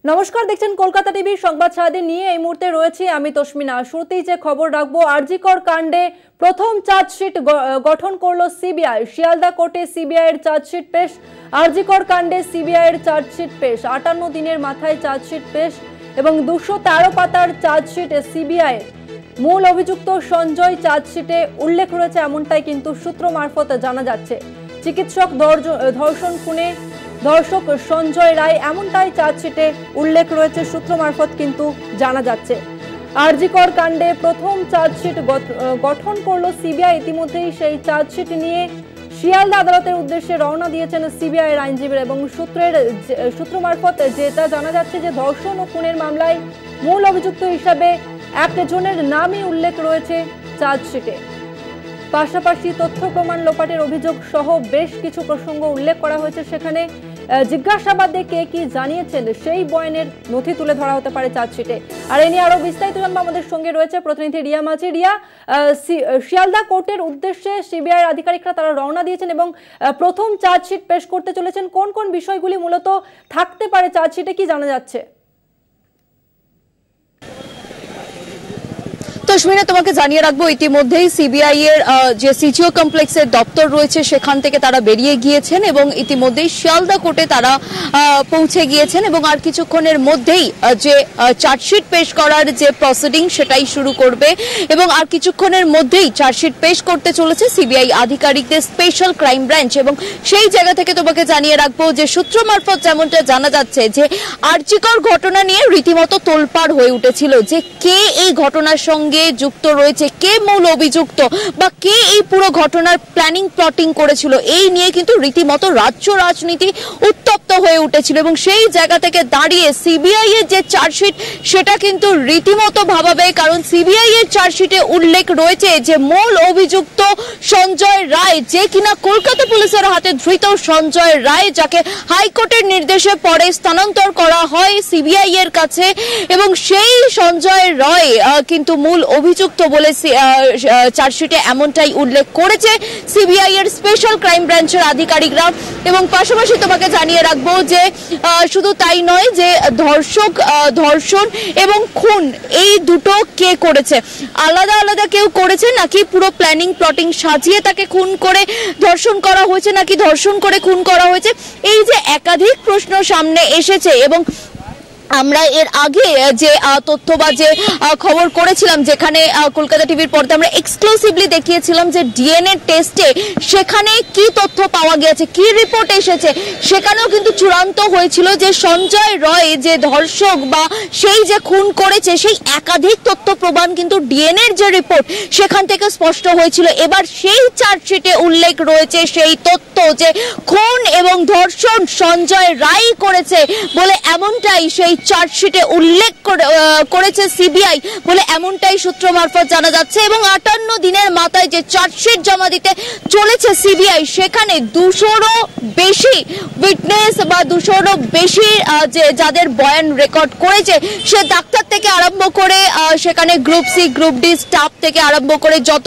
নমস্কার, দেখছেন কলকাতা টিভির সংবাদ সারাদিন নিয়ে এই মুহূর্তে রয়েছে আমি তসমিনা। শুরুতেই যে খবর রাখবো, আরজিকর কাণ্ডে প্রথম চার্জশিট গঠন করলো সিবিআই। শিয়ালদা কোর্টে সিবিআই এর চার্জশিট পেশ। আরজিকর কাণ্ডে সিবিআই এর চার্জশিট পেশ। 58 দিনের মাথায় চার্জশিট পেশ এবং 213 পাতার চার্জশিট সিবিআই। মূল অভিযুক্ত সঞ্জয় চার্জশিটে উল্লেখ রয়েছে, এমনটাই কিন্তু সূত্র মারফত জানা যাচ্ছে। চিকিৎসক ধর্ষণ খুনে ধর্ষক সঞ্জয় রায়, এমনটাই চার্জশিটে উল্লেখ রয়েছে, সূত্র মারফত কিন্তু জানা যাচ্ছে। আরজিকর কাণ্ডে প্রথম চার্জশিট গঠন করলো সিবিআই। ইতিমধ্যেই সেই চার্জশিট নিয়ে শিয়ালদা আদালতের উদ্দেশ্যে রওনা দিয়েছেন সিবিআই এর আইনজীবীরা এবং সূত্র মারফত যেটা জানা যাচ্ছে যে ধর্ষণ ও খুনের মামলায় মূল অভিযুক্ত হিসাবে একজনের নামই উল্লেখ রয়েছে চার্জশিটে। পাশাপাশি তথ্য প্রমাণ লোপাটের অভিযোগ সহ বেশ কিছু প্রসঙ্গ উল্লেখ করা হয়েছে। সেখানে জিজ্ঞাসাবাদে কে কি জানিয়েছেন সেই বয়ানের নথি তুলে ধরা হতে পারে চার্জশিটে। আর এ নিয়ে আরো বিস্তারিত জানবো, আমাদের সঙ্গে রয়েছে প্রতিনিধি রিয়া মাঝি। রিয়া, শিয়ালদা কোর্টের উদ্দেশ্যে সিবিআই আধিকারিকরা তারা রওনা দিয়েছেন এবং প্রথম চার্জশিট পেশ করতে চলেছেন। কোন কোন বিষয়গুলি মূলত থাকতে পারে চার্জশিটে, কি জানা যাচ্ছে? তসমিনা, তোমাকে জানিয়ে রাখবো, ইতিমধ্যেই সিবিআই এর যে সিজিও কমপ্লেক্সের দপ্তর রয়েছে সেখান থেকে তারা বেরিয়ে গিয়েছেন এবং ইতিমধ্যেই শিয়ালদা কোর্টে তারা পৌঁছে গিয়েছেন এবং আর কিছুক্ষণের মধ্যেই যে চার্জশিট পেশ করার যে প্রসিডিং সেটাই শুরু করবে এবং আর কিছুক্ষণের মধ্যেই চার্জশিট পেশ করতে চলেছে সিবিআই আধিকারিকদের স্পেশাল ক্রাইম ব্রাঞ্চ। এবং সেই জায়গা থেকে তোমাকে জানিয়ে রাখবো যে সূত্র মারফত যেমনটা জানা যাচ্ছে যে আরজিকর ঘটনা নিয়ে রীতিমতো তোলপাড় হয়ে উঠেছিল যে কে এই ঘটনার সঙ্গে যুক্ত রয়েছে, কে মূল অভিযুক্ত বা কে এই পুরো ঘটনার প্ল্যানিং প্লটিং করেছিল, এই নিয়ে কিন্তু রীতিমতো রাজ্য রাজনীতি উত্তপ্ত হয়ে উঠেছিল এবং সেই জায়গা থেকে দাঁড়িয়ে সিবিআই এর যে চার্জশিট সেটা কিন্তু রীতিমতো ভাবাবে। কারণ সিবিআই এর চার্জশিটে উল্লেখ রয়েছে যে মূল অভিযুক্ত সঞ্জয় রায়, যে কিনা কলকাতা পুলিশের হাতে ধৃত সঞ্জয় রায়, যাকে হাইকোর্টের নির্দেশে পরে স্থানান্তর করা হয় সিবিআই এর কাছে এবং সেই সঞ্জয় রায় কিন্তু মূল অভিযুক্ত বলে চার্জশিটে এমনটাই উল্লেখ করেছে সিবিআই এর স্পেশাল ক্রাইম ব্রাঞ্চের আধিকারিকরা। এবং পাশাপাশি তোমাকে জানিয়ে রাখবো যে শুধু তাই নয়, যে ধর্ষণ এবং খুন এই দুটো কে করেছে, আলাদা আলাদা কেউ করেছে নাকি পুরো প্ল্যানিং প্লটিং সাজিয়ে তাকে খুন করে ধর্ষণ করা হয়েছে নাকি ধর্ষণ করে খুন করা হয়েছে, এই যে একাধিক প্রশ্ন সামনে এসেছে। এবং আমরা এর আগে যে তথ্য বা যে খবর করেছিলাম, যেখানে কলকাতা টিভির পর্দায় আমরা এক্সক্লুসিভলি দেখিয়েছিলাম যে ডিএনএ টেস্টে সেখানে কি তথ্য পাওয়া গিয়েছে, কি রিপোর্ট এসেছে, সেখানেও কিন্তু চূড়ান্ত হয়েছিল যে সঞ্জয় রায় যে ধর্ষক বা সেই যে খুন করেছে সেই একাধিক তথ্য প্রমাণ কিন্তু ডিএনএর যে রিপোর্ট সেখান থেকে স্পষ্ট হয়েছিল। এবার সেই চার্জশিটে উল্লেখ রয়েছে সেই তথ্য যে খুন এবং ধর্ষণ সঞ্জয় রায় করেছে বলে এমনটাই সেই চার্জশিটে উল্লেখ করেছে সিবিআই বলে এমনটাই সূত্র মারফত জানা যাচ্ছে। এবং 58 দিনের মাথায় যে চার্জশিট জমা দিতে চলেছে সিবিআই, সেখানে 200রও বেশি উইটনেস বা 200রও বেশি যে যাদের বয়ান রেকর্ড করেছে, সে ডাক্তার থেকে আরম্ভ করে সেখানে group C group D staff থেকে আরম্ভ করে যত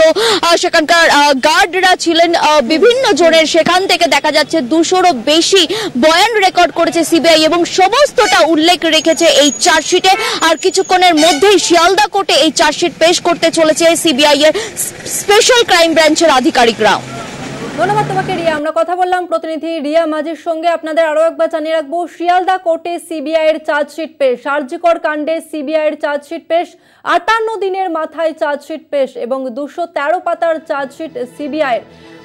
সেখানকার গার্ডরা ছিলেন বিভিন্ন জনের, সেখান থেকে দেখা যাচ্ছে 200রও বেশি বয়ান রেকর্ড করেছে সিবিআই এবং সমস্তটা উল্লেখ রেখেছে এই চার্জশিটে। আর কিছুক্ষণের মধ্যেই শিয়ালদা কোর্টে এই চার্জশিট পেশ করতে চলেছে সিবিআই এর স্পেশাল ক্রাইম ব্রাঞ্চের আধিকারিকরা। ধন্যবাদ তোমাকে রিয়া। আমরা কথা বললাম প্রতিনিধি রিয়া মাঝির সঙ্গে। আপনাদের আরো একবার জানিয়ে রাখবো, শিয়ালদা কোর্টে সিবিআই এর চার্জশিট পেশ। আরজিকর কাণ্ডে সিবিআই এর চার্জশিট পেশ, 58 দিনের মাথায় চার্জশিট পেশ এবং 213 পাতার চার্জশিট সিবিআই।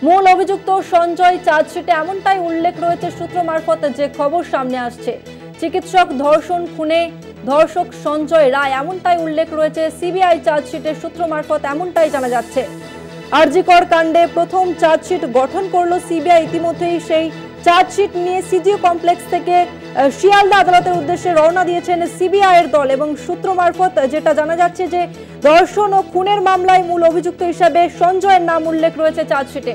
মূল অভিযুক্ত সঞ্জয় চার্জশিটে এমনটাই উল্লেখ রয়েছে সূত্র মারফত যে খবর সামনে আসছে। চিকিৎসক ধর্ষণ খুনে ধর্ষক সঞ্জয় রায়, এমনটাই উল্লেখ রয়েছে সিবিআই চার্জশিটের সূত্র মারফত, এমনটাই জানা যাচ্ছে। আরজিকর কাণ্ডে প্রথম চার্জশিট গঠন করলো সিবিআই। ইতিমধ্যেই সেই চার্জশিট নিয়ে সিজিও কমপ্লেক্স থেকে শিয়ালদা আদালতের উদ্দেশ্যে রওনা দিয়েছেন সিবিআই এর দল এবং সূত্র মারফত যেটা জানা যাচ্ছে যে ধর্ষণ ও খুনের মামলায় মূল অভিযুক্ত হিসাবে সঞ্জয়ের নাম উল্লেখ রয়েছে চার্জশিটে।